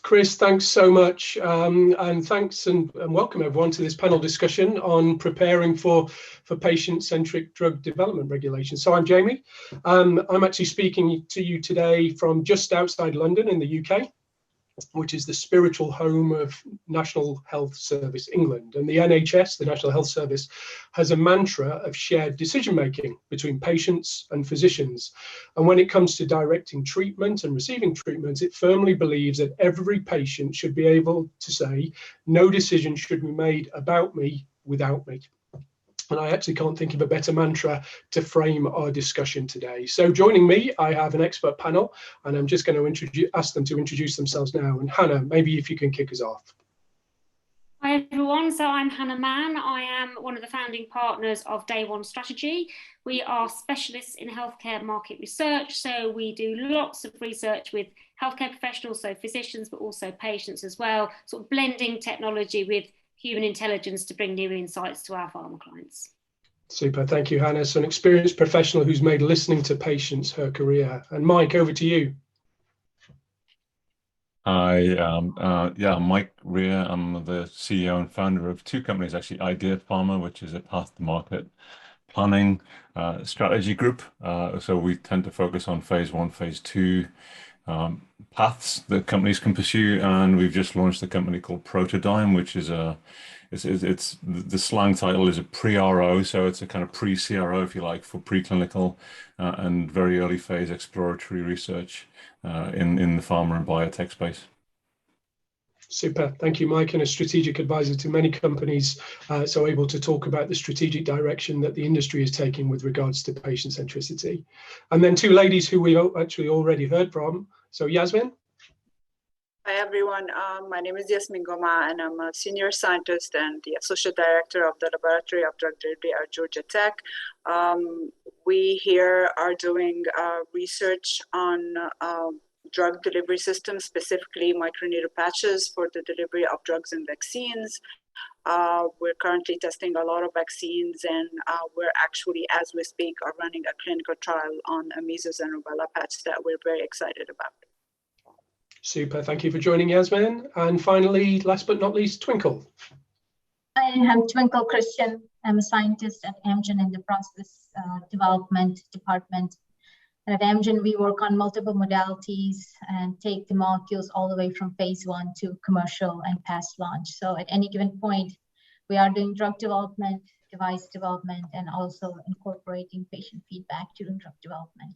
Chris, thanks so much. And thanks and welcome everyone to this panel discussion on preparing for patient-centric drug development regulations. So I'm Jamie. I'm actually speaking to you today from just outside London in the UK, which is the spiritual home of National Health Service England. And the NHS, the National Health Service, has a mantra of shared decision-making between patients and physicians. And when it comes to directing treatment and receiving treatment, it firmly believes that every patient should be able to say, no decision should be made about me without me. And I actually can't think of a better mantra to frame our discussion today. So joining me, I have an expert panel, and I'm just going to ask them to introduce themselves now. And Hannah, maybe if you can kick us off. Hi everyone, so I'm Hannah Mann. I am one of the founding partners of Day One Strategy. We are specialists in healthcare market research, so we do lots of research with healthcare professionals, so physicians, but also patients as well, sort of blending technology with human intelligence to bring new insights to our pharma clients. Super, thank you, Hannah. So an experienced professional who's made listening to patients her career. And Mike, over to you. Hi, Mike Rear. I'm the CEO and founder of two companies, actually, Idea Pharma, which is a path to market planning strategy group. So we tend to focus on phase 1, phase 2 paths that companies can pursue, and we've just launched a company called Protodyme, which is it's the slang title is a pre-RO, so it's a kind of pre-CRO, if you like, for preclinical and very early phase exploratory research in the pharma and biotech space. Super, thank you, Mike, and a strategic advisor to many companies, so able to talk about the strategic direction that the industry is taking with regards to patient centricity. And then two ladies who we've actually already heard from. So Yasmin. Hi everyone, my name is Yasmin Goma, and I'm a senior scientist and the associate director of the Laboratory of Drug Delivery at Georgia Tech. We here are doing research on drug delivery systems, specifically microneedle patches for the delivery of drugs and vaccines. We're currently testing a lot of vaccines, and we're actually, as we speak, are running a clinical trial on a measles and rubella patch that we're very excited about. Super, thank you for joining, Yasmin. And finally, last but not least, Twinkle. I am Twinkle Christian. I'm a scientist at Amgen in the process development department. And at Amgen, we work on multiple modalities and take the molecules all the way from phase 1 to commercial and past launch. So at any given point, we are doing drug development, device development, and also incorporating patient feedback during drug development.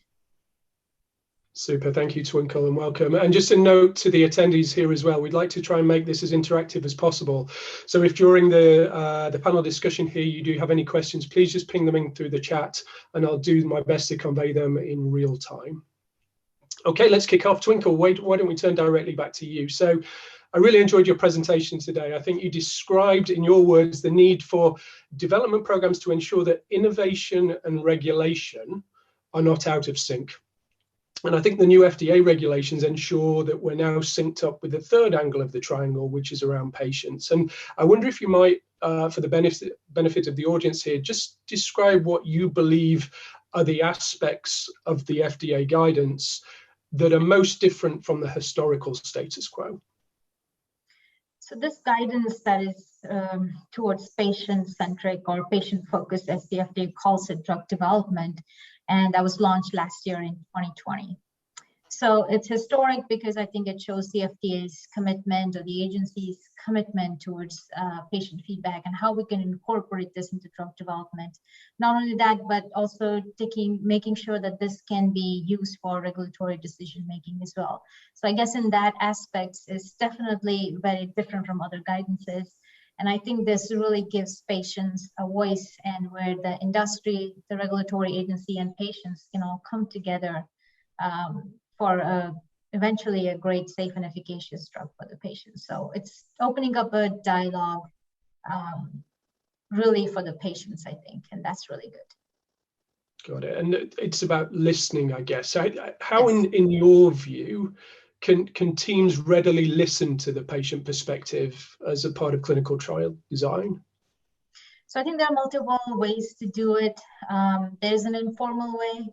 Super, thank you, Twinkle, and welcome. And just a note to the attendees here as well, we'd like to try and make this as interactive as possible. So if during the panel discussion here you do have any questions, please just ping them in through the chat, and I'll do my best to convey them in real time. Okay, let's kick off. Twinkle, why don't we turn directly back to you? So I really enjoyed your presentation today. I think you described in your words the need for development programs to ensure that innovation and regulation are not out of sync. And I think the new FDA regulations ensure that we're now synced up with the third angle of the triangle, which is around patients. And I wonder if you might, for the benefit of the audience here, just describe what you believe are the aspects of the FDA guidance that are most different from the historical status quo. So this guidance that is towards patient-centric or patient-focused, as the FDA calls it, drug development, and that was launched last year in 2020. So it's historic because I think it shows the FDA's commitment, or the agency's commitment towards patient feedback and how we can incorporate this into drug development. Not only that, but also making sure that this can be used for regulatory decision making as well. So I guess in that aspect is definitely very different from other guidances. And I think this really gives patients a voice, and where the industry, the regulatory agency, and patients can all come together for eventually a great, safe, and efficacious drug for the patient. So it's opening up a dialogue really for the patients, I think, and that's really good. Got it. And it's about listening, I guess. How, in your view, can teams readily listen to the patient perspective as a part of clinical trial design? So I think there are multiple ways to do it. There's an informal way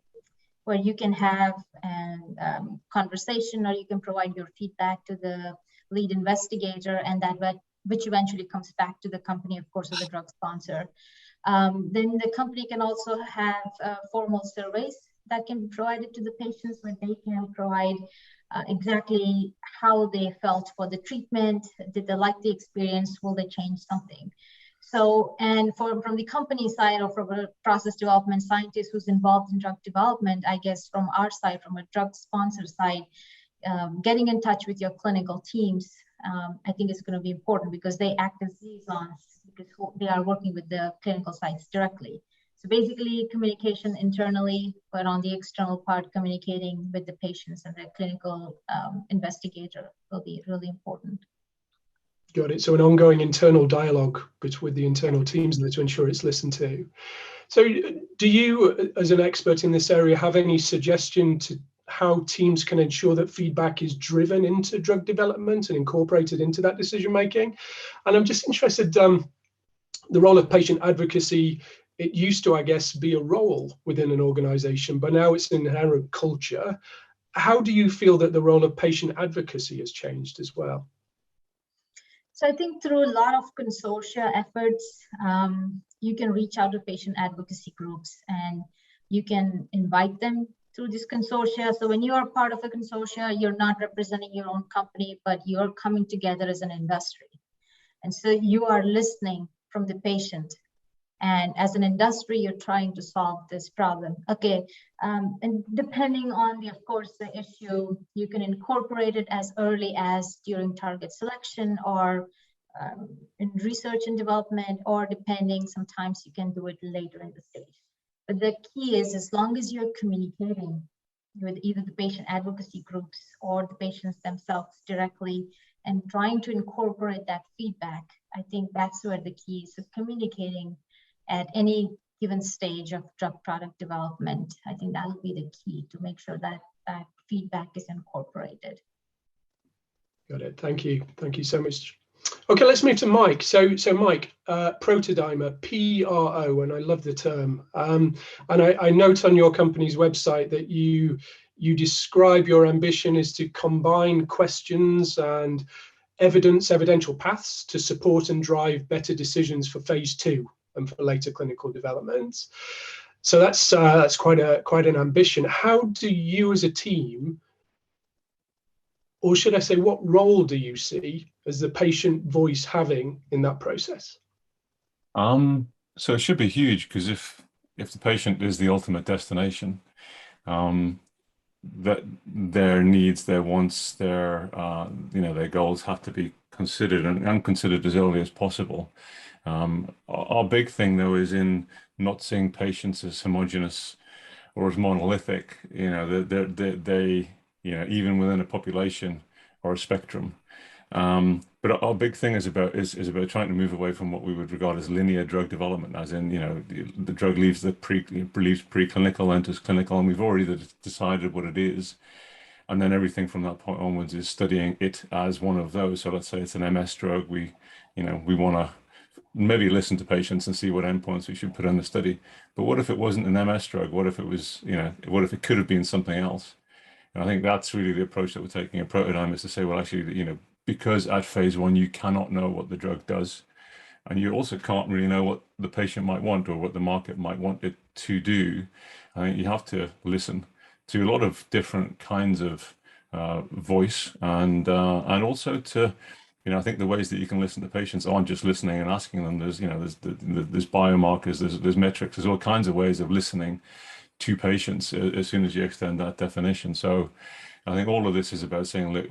where you can have a conversation, or you can provide your feedback to the lead investigator, and which eventually comes back to the company, of course, or the drug sponsor. Then the company can also have formal surveys that can be provided to the patients, where they can provide exactly how they felt for the treatment. Did they like the experience? Will they change something? So, and from the company side, or from a process development scientist who's involved in drug development, I guess from our side, from a drug sponsor side, getting in touch with your clinical teams, I think is going to be important, because they act as liaisons, because they are working with the clinical sites directly. So basically communication internally, but on the external part, communicating with the patients and the clinical investigator will be really important. Got it. So an ongoing internal dialogue with the internal teams there to ensure it's listened to. So do you, as an expert in this area, have any suggestion to how teams can ensure that feedback is driven into drug development and incorporated into that decision making? And I'm just interested, the role of patient advocacy, it used to, I guess, be a role within an organization, but now it's an inherent culture. How do you feel that the role of patient advocacy has changed as well? So I think through a lot of consortia efforts, you can reach out to patient advocacy groups, and you can invite them through this consortia. So when you are part of a consortia, you're not representing your own company, but you're coming together as an industry. And so you are listening from the patient. And as an industry, you're trying to solve this problem. Okay, and depending on of course, the issue, you can incorporate it as early as during target selection, or in research and development, or depending, sometimes you can do it later in the stage. But the key is, as long as you're communicating with either the patient advocacy groups or the patients themselves directly, and trying to incorporate that feedback, I think that's where the key is. So communicating at any given stage of drug product development, I think that will be the key to make sure that that feedback is incorporated. Got it. Thank you. Thank you so much. Okay, let's move to Mike. So Mike, protodimer, PRO, and I love the term. And I note on your company's website that you describe your ambition is to combine questions and evidential paths to support and drive better decisions for phase 2 and for later clinical development. So that's quite an ambition. How do you as a team, or should I say, what role do you see as the patient voice having in that process? So it should be huge, because if the patient is the ultimate destination, that their needs, their wants, their goals have to be considered and considered as early as possible. Our big thing, though, is in not seeing patients as homogenous or as monolithic. They even within a population or a spectrum. But our big thing is about trying to move away from what we would regard as linear drug development, as in, the drug leaves preclinical, enters clinical, and we've already decided what it is. And then everything from that point onwards is studying it as one of those. So let's say it's an MS drug. We want to maybe listen to patients and see what endpoints we should put in the study. But what if it wasn't an MS drug? What if it was, what if it could have been something else? And I think that's really the approach that we're taking at Protodyme, is to say, well, actually, because at phase 1, you cannot know what the drug does. And you also can't really know what the patient might want or what the market might want it to do. I think you have to listen to a lot of different kinds of voice, and also to, I think the ways that you can listen to patients aren't just listening and asking them. There's biomarkers, there's metrics, there's all kinds of ways of listening to patients as soon as you extend that definition. So I think all of this is about saying, look,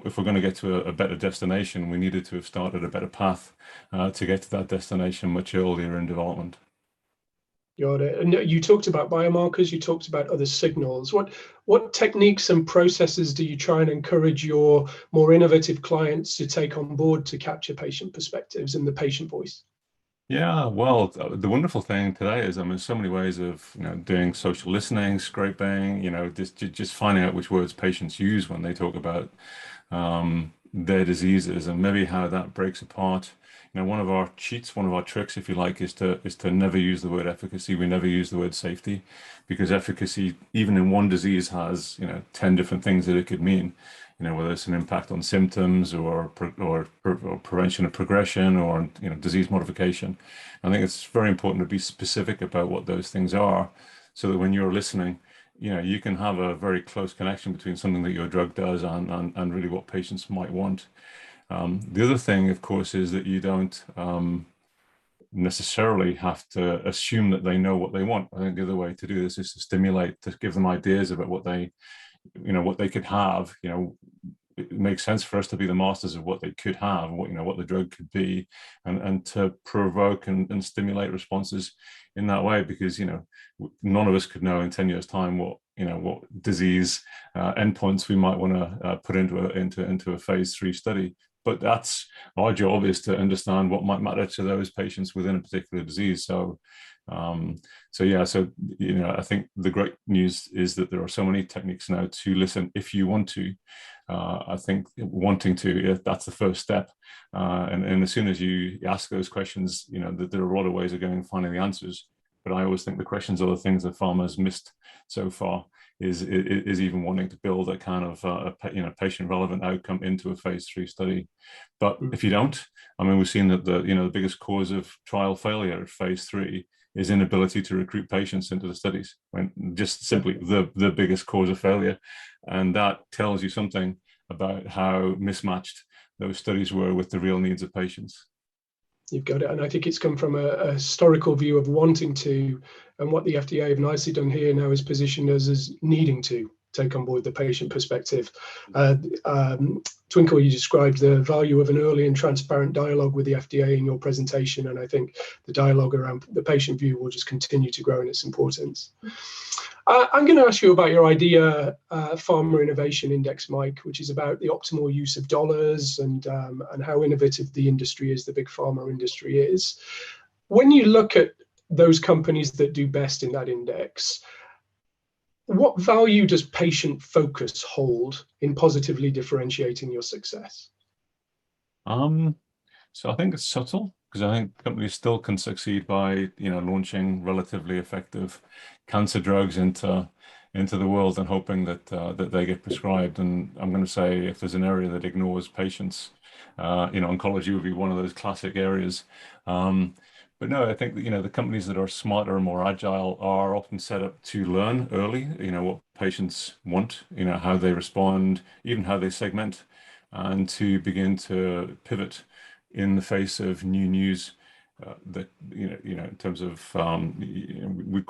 if we're going to get to a better destination, we needed to have started a better path to get to that destination much earlier in development. Got it. And you talked about biomarkers, you talked about other signals. What techniques and processes do you try and encourage your more innovative clients to take on board to capture patient perspectives and the patient voice? Yeah, well, the wonderful thing today is, so many ways of doing social listening, scraping, just finding out which words patients use when they talk about their diseases and maybe how that breaks apart. You know, one of our cheats, one of our tricks, if you like, is to never use the word efficacy. We never use the word safety, because efficacy, even in one disease, has 10 different things that it could mean. You know, whether it's an impact on symptoms or prevention of progression or disease modification. I think it's very important to be specific about what those things are, so that when you're listening, you can have a very close connection between something that your drug does and really what patients might want. The other thing, of course, is that you don't necessarily have to assume that they know what they want. I think the other way to do this is to stimulate, to give them ideas about what they could have. It makes sense for us to be the masters of what they could have, what the drug could be, and to provoke and stimulate responses in that way, because none of us could know in 10 years time what disease endpoints we might want to put into a phase 3 study. But that's our job, is to understand what might matter to those patients within a particular disease. So I think the great news is that there are so many techniques now to listen if you want to. I think wanting to, that's the first step. And as soon as you ask those questions, that there are a lot of ways of going and finding the answers. But I always think the questions are the things that pharma's missed so far, is even wanting to build a kind of patient relevant outcome into a phase 3 study. But if you don't, I mean, we've seen that the biggest cause of trial failure at phase 3 is inability to recruit patients into the studies. Just simply the biggest cause of failure. And that tells you something about how mismatched those studies were with the real needs of patients. You've got it. And I think it's come from a historical view of wanting to, and what the FDA have nicely done here now is positioned us as needing to take on board the patient perspective. Twinkle, you described the value of an early and transparent dialogue with the FDA in your presentation, and I think the dialogue around the patient view will just continue to grow in its importance. I'm going to ask you about your IDEA Pharma Innovation Index, Mike, which is about the optimal use of dollars and how innovative the industry is, the big pharma industry is. When you look at those companies that do best in that index, what value does patient focus hold in positively differentiating your success? So I think it's subtle, because I think companies still can succeed by launching relatively effective cancer drugs into the world and hoping that that they get prescribed. And I'm going to say, if there's an area that ignores patients, oncology would be one of those classic areas. But no, I think that, the companies that are smarter and more agile are often set up to learn early, what patients want, how they respond, even how they segment, and to begin to pivot in the face of new news. That in terms of we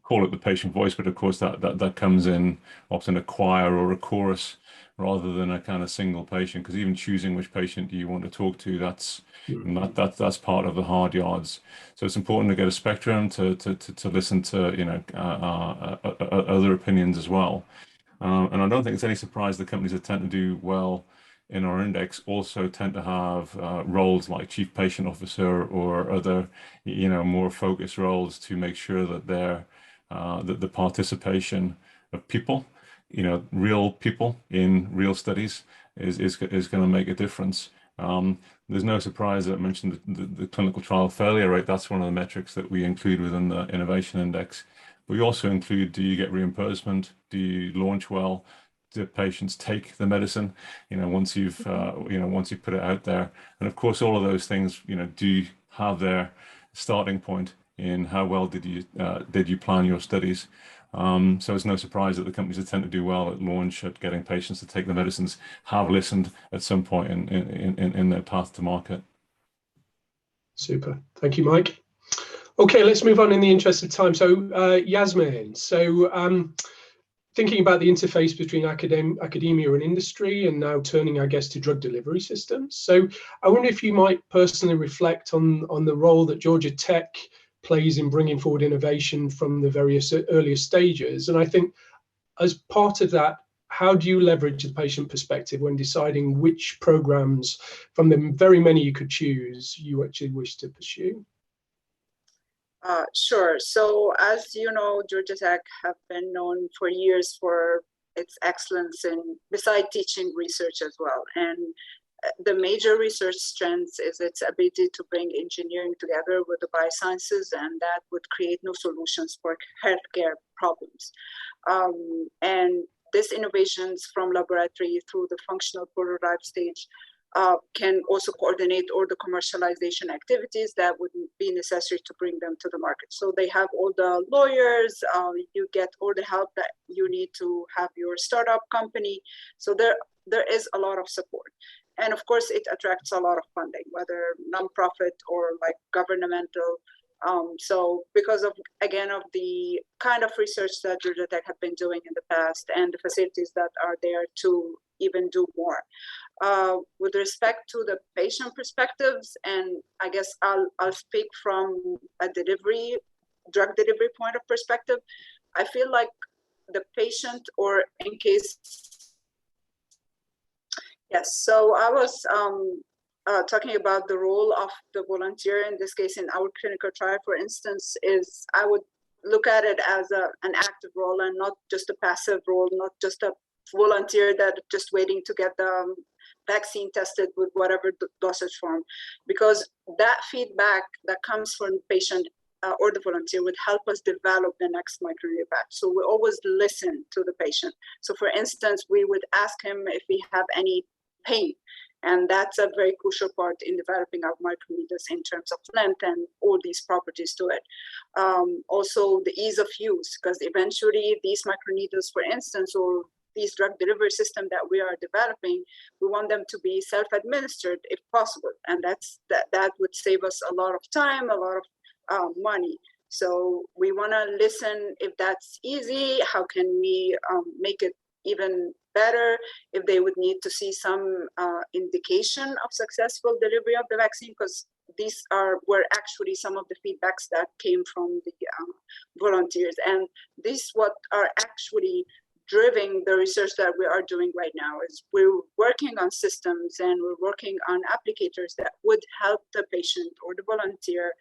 call it the patient voice, but of course that comes in often a choir or a chorus rather than a kind of single patient. Because even choosing which patient do you want to talk to, that's part of the hard yards. So it's important to get a spectrum to listen to other opinions as well. And I don't think it's any surprise that companies that tend to do well in our index also tend to have roles like chief patient officer or other, more focused roles to make sure that that the participation of people, real people in real studies is going to make a difference. There's no surprise that I mentioned the clinical trial failure rate. That's one of the metrics that we include within the innovation index. But we also include, do you get reimbursement? Do you launch well? Do patients take the medicine, once you've put it out there? And of course, all of those things, do have their starting point in how well did you plan your studies. So it's no surprise that the companies that tend to do well at launch, at getting patients to take the medicines, have listened at some point in their path to market. Super. Thank you, Mike. Okay, let's move on in the interest of time. So Yasmin, thinking about the interface between academia and industry, and now turning, I guess, to drug delivery systems. So I wonder if you might personally reflect on the role that Georgia Tech plays in bringing forward innovation from the various earliest stages. And I think as part of that, how do you leverage the patient perspective when deciding which programs from the very many you could choose you actually wish to pursue? Sure. So as you know, Georgia Tech have been known for years for its excellence in, beside teaching, research as well. And the major research strength is its ability to bring engineering together with the biosciences, and that would create new solutions for healthcare problems. And these innovations from laboratory through the functional prototype stage can also coordinate all the commercialization activities that would be necessary to bring them to the market. So they have all the lawyers, you get all the help that you need to have your startup company. So there is a lot of support. And of course, it attracts a lot of funding, whether nonprofit or like governmental. So because of, again, of the kind of research that Georgia Tech have been doing in the past and the facilities that are there to even do more. With respect to the patient perspectives, and I guess I'll speak from a drug delivery point of perspective, I feel like the patient, or in case, yes, so I was talking about the role of the volunteer, in this case in our clinical trial, for instance, is I would look at it as an active role and not just a passive role, not just a volunteer that just waiting to get the vaccine tested with whatever dosage form, because that feedback that comes from the patient or the volunteer would help us develop the next microneedle patch. So we always listen to the patient. So for instance, we would ask him if he have any pain. And that's a very crucial part in developing our microneedles in terms of length and all these properties to it. Also the ease of use, because eventually these microneedles, for instance, or these drug delivery system that we are developing, we want them to be self-administered if possible. And that would save us a lot of time, a lot of money. So we want to listen if that's easy, how can we make it even better, if they would need to see some indication of successful delivery of the vaccine, because these were actually some of the feedbacks that came from the volunteers. And these what are actually driving the research that we are doing right now. Is we're working on systems and we're working on applicators that would help the patient or the volunteer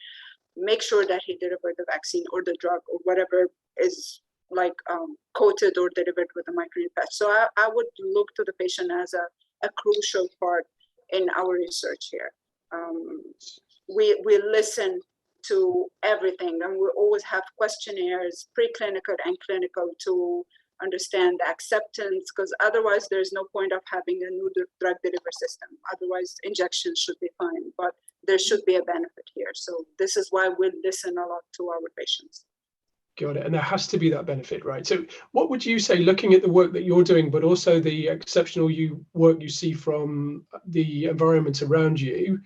make sure that he delivered the vaccine or the drug or whatever is like coated or delivered with a microneedle patch. So I would look to the patient as a crucial part in our research here. We listen to everything, and we always have questionnaires, preclinical and clinical, to understand the acceptance, because otherwise there's no point of having a new drug delivery system. Otherwise injections should be fine, but there should be a benefit here. So this is why we listen a lot to our patients. Got it. And there has to be that benefit, right? So what would you say, looking at the work that you're doing, but also the exceptional work you see from the environment around you,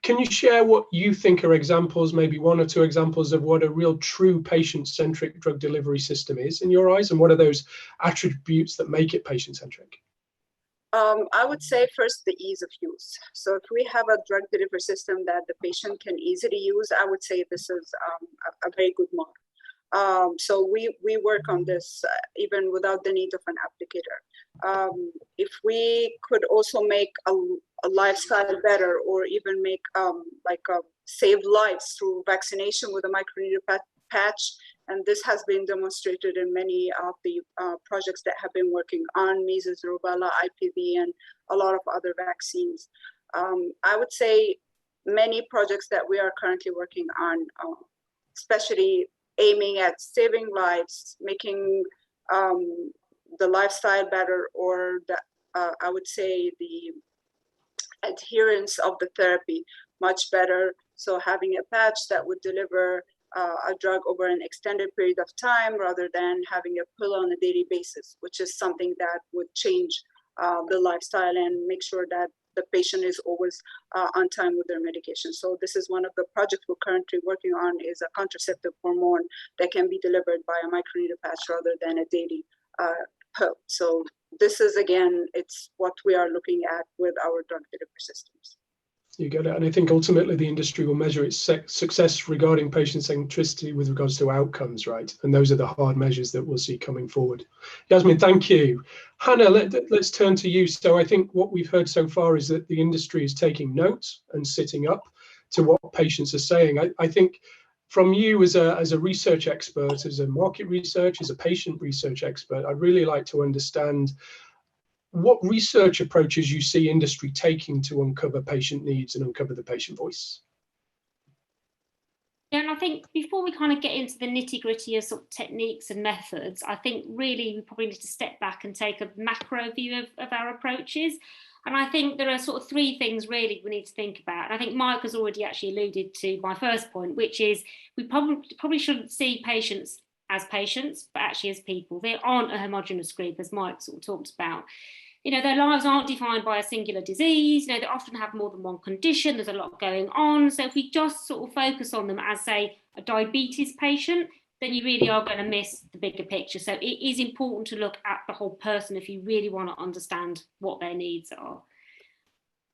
can you share what you think are examples, maybe one or two examples of what a real true patient-centric drug delivery system is in your eyes? And what are those attributes that make it patient-centric? I would say first the ease of use. So if we have a drug delivery system that the patient can easily use, I would say this is a very good model. So we work on this even without the need of an applicator. If we could also make a lifestyle better, or even make save lives through vaccination with a microneedle patch, and this has been demonstrated in many of the projects that have been working on measles, rubella, IPV, and a lot of other vaccines. I would say many projects that we are currently working on, especially aiming at saving lives, making the lifestyle better, or I would say the adherence of the therapy much better. So having a patch that would deliver a drug over an extended period of time, rather than having a pill on a daily basis, which is something that would change the lifestyle and make sure that the patient is always on time with their medication. So this is one of the projects we're currently working on, is a contraceptive hormone that can be delivered by a microneedle patch rather than a daily pill. So this is, again, it's what we are looking at with our drug delivery systems. You get it. And I think ultimately the industry will measure its success regarding patient centricity with regards to outcomes, right? And those are the hard measures that we'll see coming forward. Yasmin, thank you. Hannah, let's turn to you. So I think what we've heard so far is that the industry is taking notes and sitting up to what patients are saying. I think from you as a research expert, as a market research, as a patient research expert, I'd really like to understand what research approaches you see industry taking to uncover patient needs and uncover the patient voice? Yeah, and I think before we kind of get into the nitty-gritty of sort of techniques and methods, I think really we probably need to step back and take a macro view of our approaches. And I think there are sort of three things really we need to think about. And I think Mike has already actually alluded to my first point, which is we probably shouldn't see patients as patients, but actually as people. They aren't a homogenous group, as Mike sort of talked about. You know, their lives aren't defined by a singular disease. You know, they often have more than one condition. There's a lot going on. So if we just sort of focus on them as, say, a diabetes patient, then you really are going to miss the bigger picture. So it is important to look at the whole person if you really want to understand what their needs are.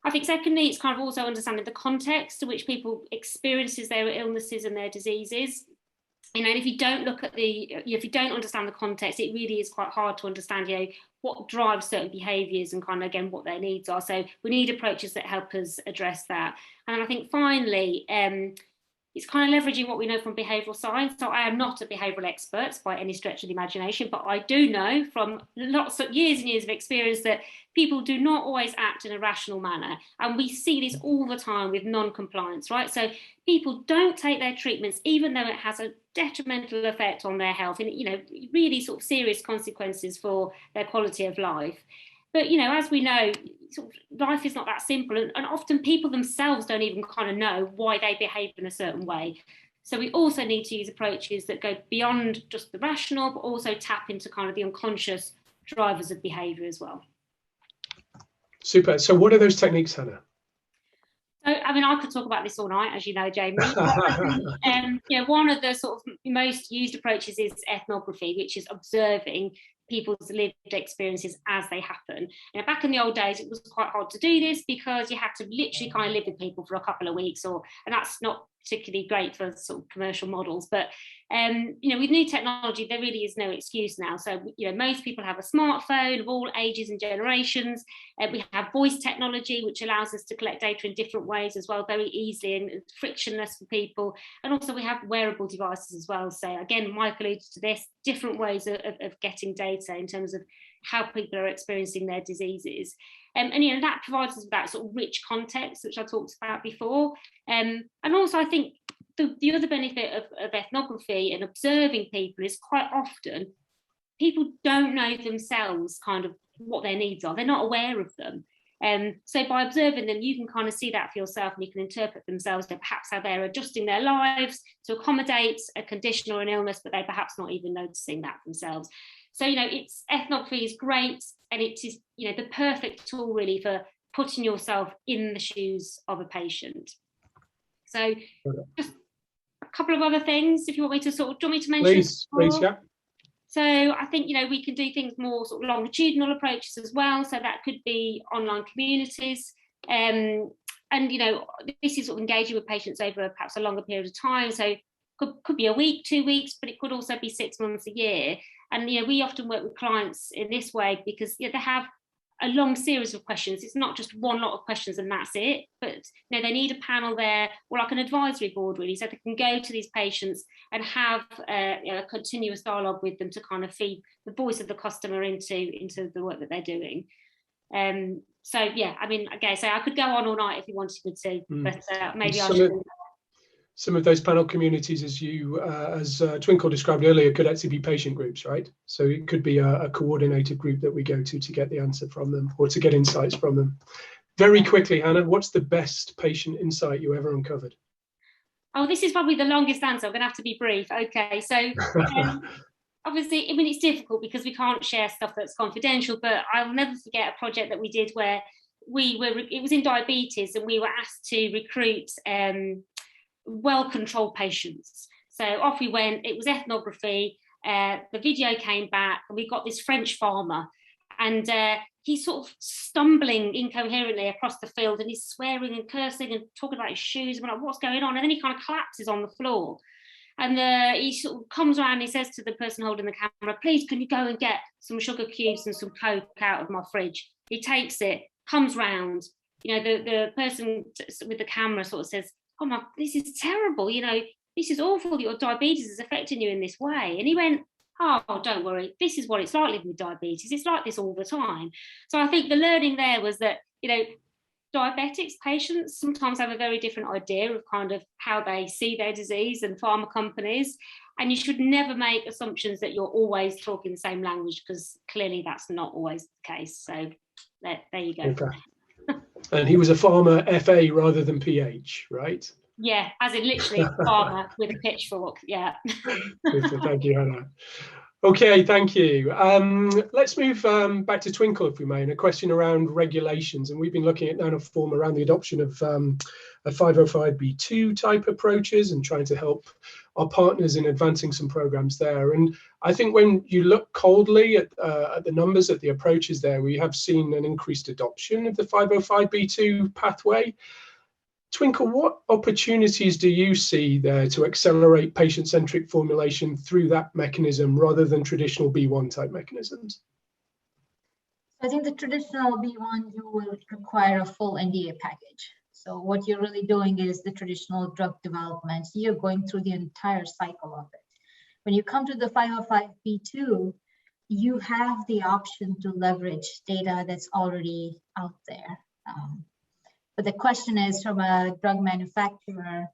I think secondly, it's kind of also understanding the context to which people experiences their illnesses and their diseases. You know, and if you don't look at if you don't understand the context, it really is quite hard to understand, you know, what drives certain behaviours and kind of, again, what their needs are. So we need approaches that help us address that. And I think finally, it's kind of leveraging what we know from behavioural science. So I am not a behavioural expert by any stretch of the imagination, but I do know from lots of years and years of experience that people do not always act in a rational manner. And we see this all the time with non-compliance, right? So people don't take their treatments, even though it has a detrimental effect on their health and, you know, really sort of serious consequences for their quality of life. But, you know, as we know, sort of life is not that simple. And often people themselves don't even kind of know why they behave in a certain way. So we also need to use approaches that go beyond just the rational, but also tap into kind of the unconscious drivers of behaviour as well. Super. So what are those techniques, Hannah? So, I mean, I could talk about this all night, as you know, Jamie. You know, one of the sort of most used approaches is ethnography, which is observing people's lived experiences as they happen. And back in the old days, it was quite hard to do this because you had to literally kind of live with people for a couple of weeks, and that's not particularly great for sort of commercial models. But you know, with new technology, there really is no excuse now. So, you know, most people have a smartphone of all ages and generations. We have voice technology, which allows us to collect data in different ways as well, very easily and frictionless for people. And also we have wearable devices as well. So again, Mike alluded to this, different ways of getting data in terms of how people are experiencing their diseases. And you know, that provides us with that sort of rich context, which I talked about before. And also I think the other benefit of ethnography and observing people is quite often people don't know themselves kind of what their needs are. They're not aware of them. So by observing them, you can kind of see that for yourself, and you can interpret themselves to perhaps how they're adjusting their lives to accommodate a condition or an illness, but they're perhaps not even noticing that themselves. So, you know, ethnography is great, and it is, you know, the perfect tool really for putting yourself in the shoes of a patient. So just a couple of other things, if you want me to sort of, do you want me to mention? Please, yeah. So I think, you know, we can do things more sort of longitudinal approaches as well. So that could be online communities. And, you know, this is sort of engaging with patients over perhaps a longer period of time. So could be a week, 2 weeks, but it could also be 6 months, a year. And, you know, we often work with clients in this way because, you know, they have a long series of questions. It's not just one lot of questions and that's it, but, you know, they need a panel there, or like an advisory board really, so they can go to these patients and have a continuous dialogue with them to kind of feed the voice of the customer into the work that they're doing. So yeah, I mean, okay, so I could go on all night if you wanted me to, but maybe I should. Some of those panel communities, as Twinkle described earlier, could actually be patient groups, right? So it could be a coordinated group that we go to get the answer from them or to get insights from them. Very quickly, Hannah, what's the best patient insight you ever uncovered? Oh, this is probably the longest answer. I'm going to have to be brief. Okay, so obviously, I mean, it's difficult because we can't share stuff that's confidential, but I'll never forget a project that we did where it was in diabetes, and we were asked to recruit well-controlled patients. So off we went. It was ethnography. The video came back, and we got this French farmer, and he's sort of stumbling incoherently across the field, and he's swearing and cursing and talking about his shoes. And we're like, what's going on? And then he kind of collapses on the floor. And he sort of comes around and he says to the person holding the camera, please, can you go and get some sugar cubes and some Coke out of my fridge? He takes it, comes round. You know, the person with the camera sort of says, oh my, this is terrible. You know, this is awful that your diabetes is affecting you in this way. And he went, oh, don't worry, this is what it's like living with diabetes. It's like this all the time. So I think the learning there was that, diabetics patients sometimes have a very different idea of kind of how they see their disease and pharma companies. And you should never make assumptions that you're always talking the same language, because clearly that's not always the case. So there you go. Okay. And he was a pharma FA rather than PH, right? Yeah, as in literally farmer with a pitchfork. Yeah. Thank you, Hannah. Okay, thank you. Let's move back to Twinkle, if we may, and a question around regulations. And we've been looking at Nanoform around the adoption of 505(b)(2) type approaches and trying to help our partners in advancing some programs there. And I think when you look coldly at the numbers, at the approaches there, we have seen an increased adoption of the 505(b)(2) pathway. Twinkle, what opportunities do you see there to accelerate patient-centric formulation through that mechanism rather than traditional B1 type mechanisms? I think the traditional B1, you will require a full NDA package. So what you're really doing is the traditional drug development. You're going through the entire cycle of it. When you come to the 505(b)(2), you have the option to leverage data that's already out there. But the question is, from a drug manufacturer,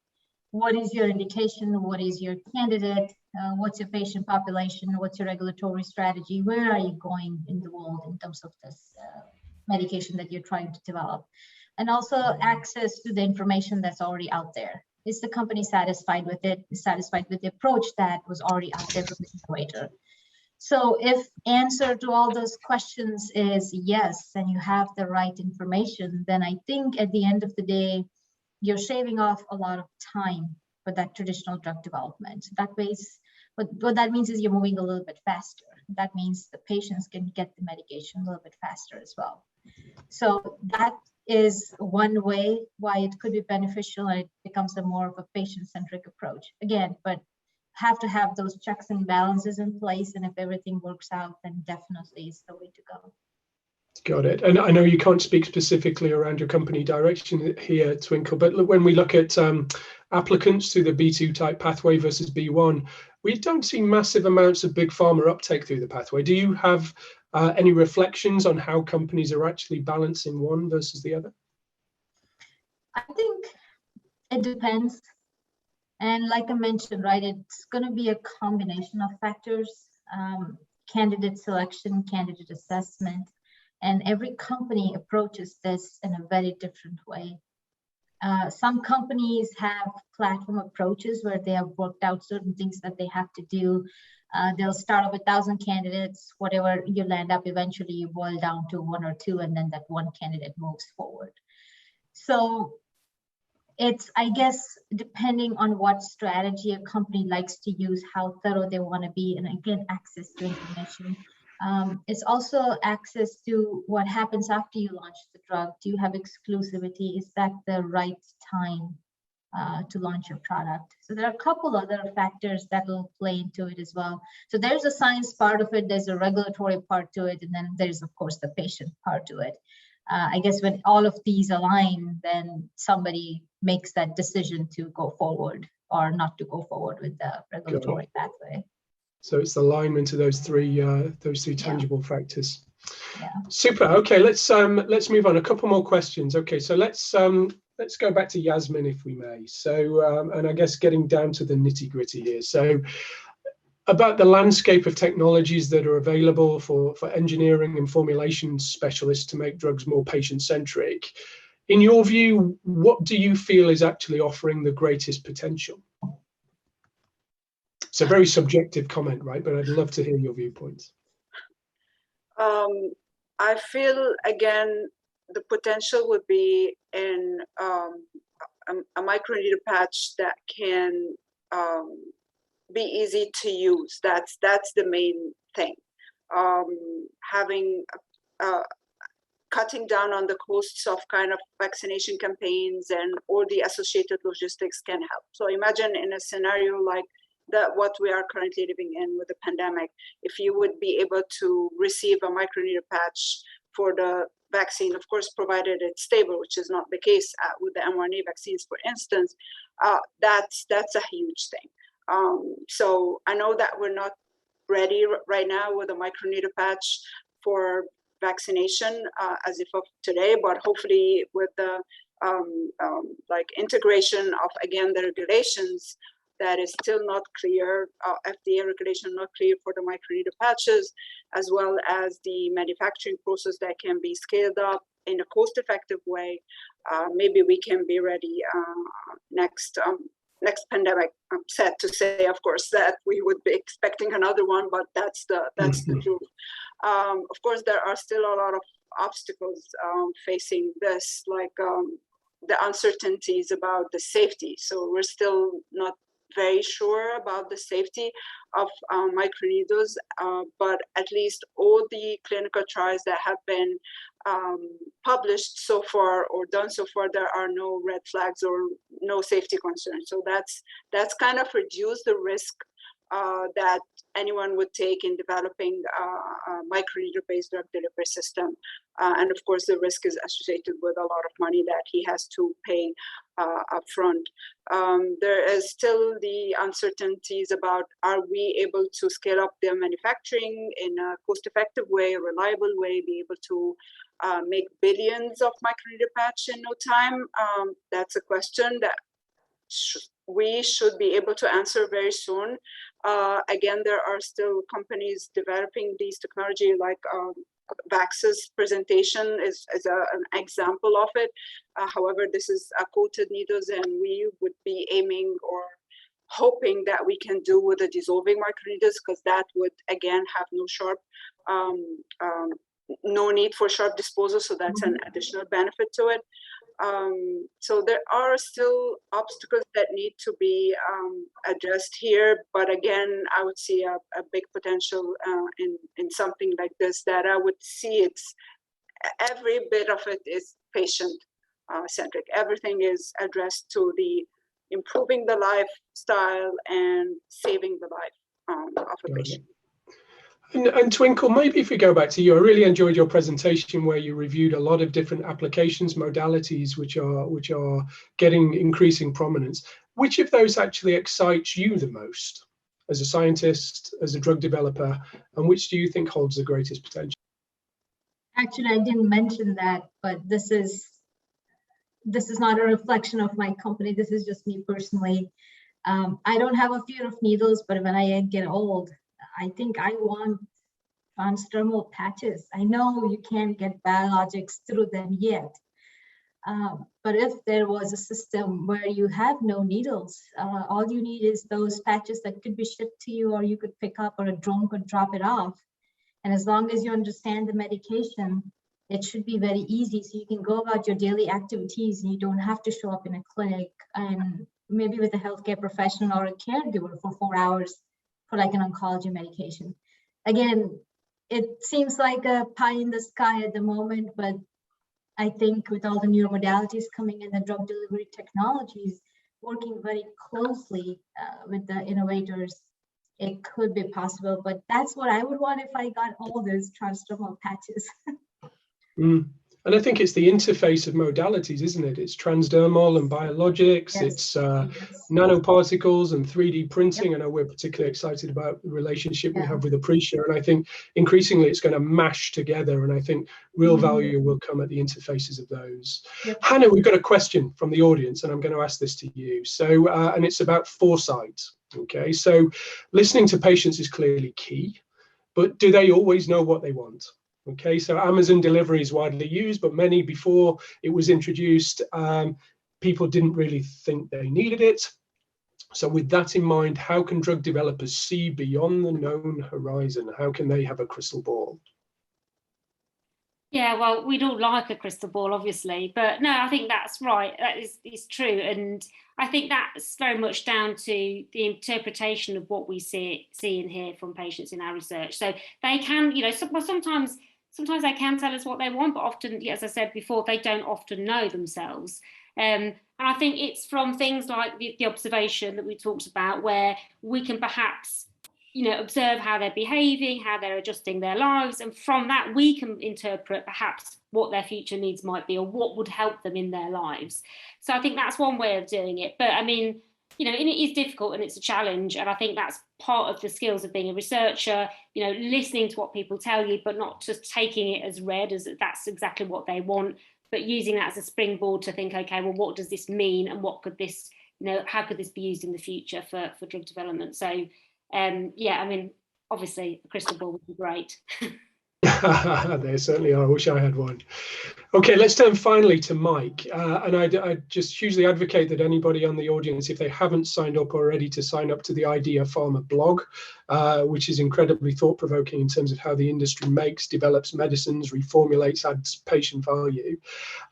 what is your indication? What is your candidate? What's your patient population? What's your regulatory strategy? Where are you going in the world in terms of this medication that you're trying to develop? And also access to the information that's already out there. Is the company satisfied with it? Is satisfied with the approach that was already out there from the innovator? So if answer to all those questions is yes, and you have the right information, then I think at the end of the day, you're shaving off a lot of time for that traditional drug development. That means, what that means is you're moving a little bit faster. That means the patients can get the medication a little bit faster as well. So that is one way why it could be beneficial, and it becomes a more of a patient-centric approach. Again, but have to have those checks and balances in place, and if everything works out, then definitely is the way to go. Got it. And I know you can't speak specifically around your company direction here, Twinkle, but look, when we look at applicants to the B2 type pathway versus B1, we don't see massive amounts of big pharma uptake through the pathway. Do you have any reflections on how companies are actually balancing one versus the other? I think it depends. And like I mentioned, right, it's going to be a combination of factors, candidate selection, candidate assessment, and every company approaches this in a very different way. Some companies have platform approaches where they have worked out certain things that they have to do. They'll start off with 1,000 candidates, whatever you land up, eventually you boil down to 1 or 2, and then that one candidate moves forward. So it's, I guess, depending on what strategy a company likes to use, how thorough they want to be, and again, access to information. It's also access to what happens after you launch the drug. Do you have exclusivity? Is that the right time to launch your product? So there are a couple other factors that will play into it as well. So there's a science part of it, there's a regulatory part to it, and then there's, of course, the patient part to it. I guess when all of these align, then somebody makes that decision to go forward or not to go forward with the regulatory pathway. So it's the alignment of those three tangible factors. Yeah. Super. Okay, let's move on. A couple more questions. Okay, so let's go back to Yasmin, if we may. So and I guess getting down to the nitty-gritty here. So about the landscape of technologies that are available for engineering and formulation specialists to make drugs more patient-centric. In your view, what do you feel is actually offering the greatest potential? It's a very subjective comment, right? But I'd love to hear your viewpoints. I feel, again, the potential would be in a microneedle patch that can be easy to use. That's the main thing. Cutting down on the costs of kind of vaccination campaigns and all the associated logistics can help. So imagine in a scenario like what we are currently living in with the pandemic, if you would be able to receive a microneedle patch for the vaccine, of course, provided it's stable, which is not the case with the mRNA vaccines, for instance, that's a huge thing. So I know that we're not ready right now with a microneedle patch for vaccination as if of today, but hopefully with the like integration of, again, the regulations that is still not clear, FDA regulation not clear for the microneedle patches, as well as the manufacturing process that can be scaled up in a cost-effective way. Maybe we can be ready next pandemic. I'm sad to say, of course, that we would be expecting another one, but that's the truth. Of course, there are still a lot of obstacles facing this, like the uncertainties about the safety. So we're still not very sure about the safety of microneedles, but at least all the clinical trials that have been published so far or done so far, there are no red flags or no safety concerns. So that's kind of reduced the risk that anyone would take in developing a microneedle-based drug delivery system. And of course, the risk is associated with a lot of money that he has to pay upfront. There is still the uncertainties about, are we able to scale up their manufacturing in a cost-effective way, a reliable way, be able to make billions of microneedle patch in no time? That's a question that we should be able to answer very soon. Again, there are still companies developing these technology, like Vax's presentation is an example of it. However, this is coated needles, and we would be aiming or hoping that we can do with the dissolving microneedles, because that would, again, have no sharp, no need for sharp disposal. So that's an additional benefit to it. So there are still obstacles that need to be addressed here, but again, I would see a big potential in something like this, that I would see it's every bit of it is patient centric. Everything is addressed to the improving the lifestyle and saving the life of a patient. And Twinkle, maybe if we go back to you, I really enjoyed your presentation where you reviewed a lot of different applications, modalities, which are getting increasing prominence. Which of those actually excites you the most as a scientist, as a drug developer, and which do you think holds the greatest potential? Actually, I didn't mention that, but this is not a reflection of my company. This is just me personally. I don't have a fear of needles, but when I get old, I think I want transdermal patches. I know you can't get biologics through them yet, but if there was a system where you have no needles, all you need is those patches that could be shipped to you, or you could pick up, or a drone could drop it off. And as long as you understand the medication, it should be very easy. So you can go about your daily activities and you don't have to show up in a clinic and maybe with a healthcare professional or a caregiver for 4 hours for like an oncology medication. Again, it seems like a pie in the sky at the moment, but I think with all the newer modalities coming in, the drug delivery technologies, working very closely with the innovators, it could be possible. But that's what I would want if I got all those transdermal patches. And I think it's the interface of modalities, isn't it? It's transdermal and biologics, Yes. it's nanoparticles and 3D printing. I know we're particularly excited about the relationship we have with Aprecia, and I think increasingly it's going to mash together, and I think real value will come at the interfaces of those. Hannah, we've got a question from the audience, and I'm going to ask this to you. So, and it's about foresight. Okay, so listening to patients is clearly key, but do they always know what they want? Okay, so Amazon delivery is widely used, but many before it was introduced, people didn't really think they needed it. So with that in mind, how can drug developers see beyond the known horizon? How can they have a crystal ball? Yeah, well, we'd all like a crystal ball, obviously, but no, I think that's right. That is true. And I think that's very much down to the interpretation of what we see and hear from patients in our research. So they can, sometimes they can tell us what they want, but often, as I said before, they don't often know themselves. And I think it's from things like the observation that we talked about, where we can perhaps, observe how they're behaving, how they're adjusting their lives. And from that, we can interpret perhaps what their future needs might be or what would help them in their lives. So I think that's one way of doing it. But I mean, you know, and it is difficult and it's a challenge. And I think that's part of the skills of being a researcher, you know, listening to what people tell you, but not just taking it as read as that's exactly what they want, but using that as a springboard to think, okay, well, what does this mean? And what could this, you know, how could this be used in the future for drug development? So, yeah, I mean, obviously a crystal ball would be great. They certainly are. I wish I had one. Okay, let's turn finally to Mike. And I just hugely advocate that anybody on the audience, if they haven't signed up already, to sign up to the Idea Pharma blog, which is incredibly thought-provoking in terms of how the industry makes, develops medicines, reformulates, adds patient value.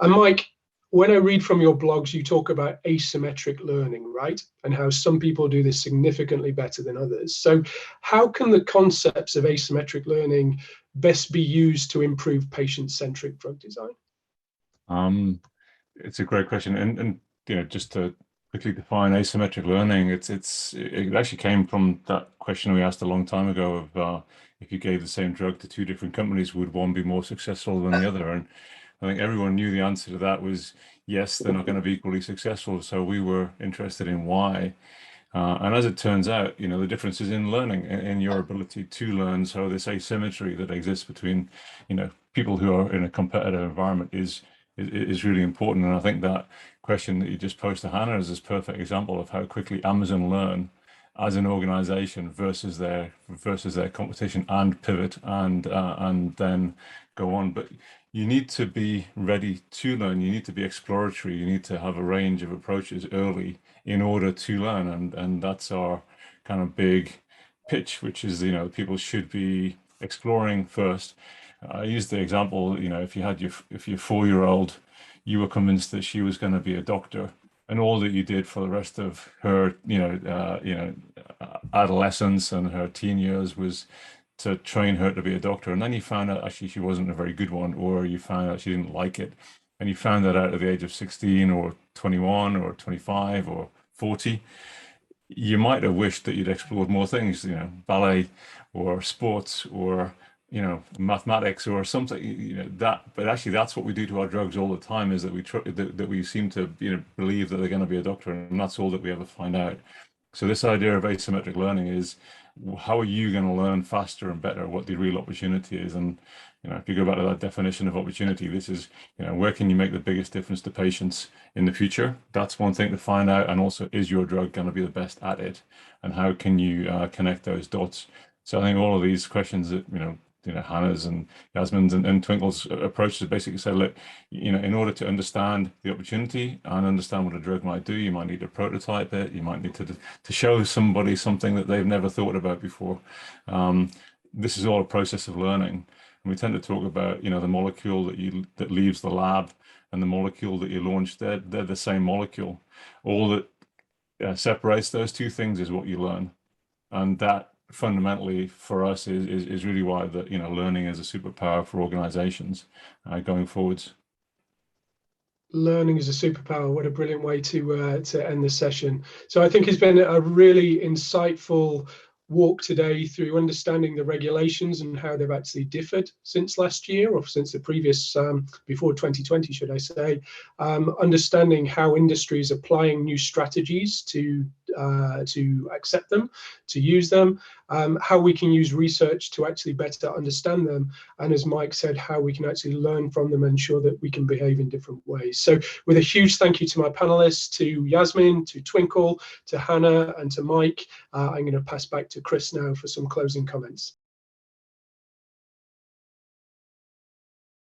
And Mike, when I read from your blogs, you talk about asymmetric learning, right? And how some people do this significantly better than others. So how can the concepts of asymmetric learning best be used to improve patient-centric drug design? It's a great question, and you know, just to quickly define asymmetric learning, it actually came from that question we asked a long time ago of if you gave the same drug to two different companies, would one be more successful than the other? And I think everyone knew the answer to that was yes, they're not going to be equally successful. So we were interested in why. And as it turns out, you know, the difference is in learning, in your ability to learn. So this asymmetry that exists between, you know, people who are in a competitive environment is really important. And I think that question that you just posed to Hannah is this perfect example of how quickly Amazon learn as an organization versus their competition, and pivot and then go on. But you need to be ready to learn. You need to be exploratory. You need to have a range of approaches early in order to learn. And that's our kind of big pitch, which is, you know, people should be exploring first. I use the example, you know, if your 4-year-old, you were convinced that she was going to be a doctor, and all that you did for the rest of her, adolescence and her teen years was to train her to be a doctor, and then you found out actually she wasn't a very good one, or you found out she didn't like it, and you found that out at the age of 16 or 21 or 25 or 40, you might have wished that you'd explored more things, you know, ballet or sports or, you know, mathematics or something, you know, that. But actually, that's what we do to our drugs all the time, is that we seem to, you know, believe that they're going to be a doctor, and that's all that we ever find out. So this idea of asymmetric learning is, how are you going to learn faster and better? What the real opportunity is, and you know, if you go back to that definition of opportunity, this is, you know, where can you make the biggest difference to patients in the future? That's one thing to find out, and also, is your drug going to be the best at it, and how can you connect those dots? So I think all of these questions that you know, Hannah's and Yasmin's and Twinkle's approach is basically say, look, you know, in order to understand the opportunity and understand what a drug might do, you might need to prototype it. You might need to show somebody something that they've never thought about before. This is all a process of learning. And we tend to talk about, you know, the molecule that leaves the lab and the molecule that you launch. They're the same molecule. All that separates those two things is what you learn, and that fundamentally for us is really why that, you know, learning is a superpower for organizations going forwards. Learning is a superpower. What a brilliant way to end the session. So I think it's been a really insightful walk today through understanding the regulations and how they've actually differed since last year, or since the previous, before 2020, should I say, understanding how industry is applying new strategies to accept them, to use them, how we can use research to actually better understand them, and as Mike said, how we can actually learn from them and ensure that we can behave in different ways. So with a huge thank you to my panelists, to Yasmin, to Twinkle, to Hannah, and to Mike, I'm going to pass back to Chris now for some closing comments.